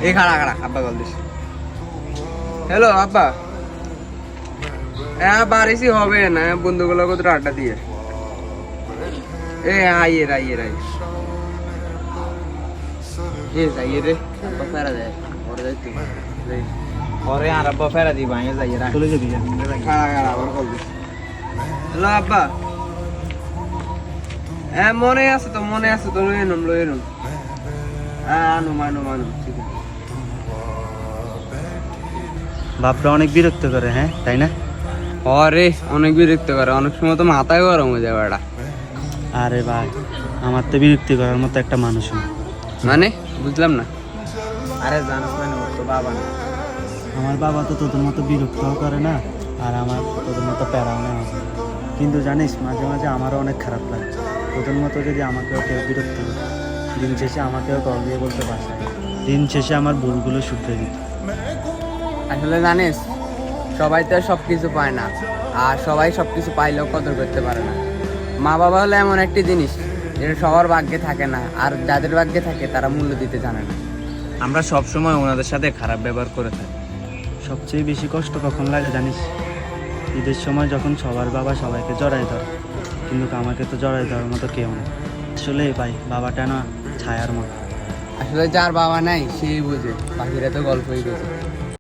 এই খাড়া খাড়া আব্বা কল দিস। হ্যালো আব্বা, হ্যাঁ বাড়িছি হবে না, বন্ধুগুলো কত আড্ডা দিয়ে এ আইয়ে আইয়ে আইয়ে এ যাইয়ে রে আব্বা ফেরা যায় ওরে যাইতে পরে আর আব্বা ফেরা দিব আমি যাই রা চলে যাবি খাড়া খাড়া আবার কল দিস। হ্যালো আব্বা, হ্যাঁ মনে আছে তো লই এনুম আনুম ঠিক আছে। বাপরা অনেক বিরক্ত করে, হ্যাঁ তাই না? আরে অনেক বিরক্ত করে, অনেক সময় তো মাথায় গরম হয়ে যায় বেড়া। আরে ভাই আমার তো বিরক্তি করার মতো একটা মানুষ না। মানে বুঝলাম না। আরে জানিস মানে ওর তো বাবা না, আমার বাবা তো তোদের মতো বিরক্তও করে না আর আমার তোদের মতো প্যারাও না। কিন্তু জানিস মাঝে মাঝে আমারও অনেক খারাপ লাগে, তোদের মতো যদি আমাকেও কেউ বিরক্ত করে, দিন শেষে আমাকেও কল দিয়ে বলতে পারছে, দিন শেষে আমার ভুলগুলো শুধরে দিত। আসলে জানিস সবাই তো সব কিছু পায় না, আর সবাই সব কিছু পাইলেও কদর করতে পারে না। মা বাবা হলো এমন একটি জিনিস যেটা সবার ভাগ্যে থাকে না, আর যাদের ভাগ্যে থাকে তারা মূল্য দিতে জানে না। আমরা সব সময় ওনাদের সাথে খারাপ ব্যবহার করে থাকি। সবচেয়ে বেশি কষ্ট কখন লাগে জানিস? ঈদের সময় যখন সবার বাবা সবাইকে জড়াই ধরে, কিন্তু আমাকে তো জড়াই ধরার মতো কেউ নেই। আসলে ভাই বাবাটা না ছায়ার মতো। আসলে যার বাবা নাই সেই বুঝে, বাকিরা তো গল্পই বুঝে।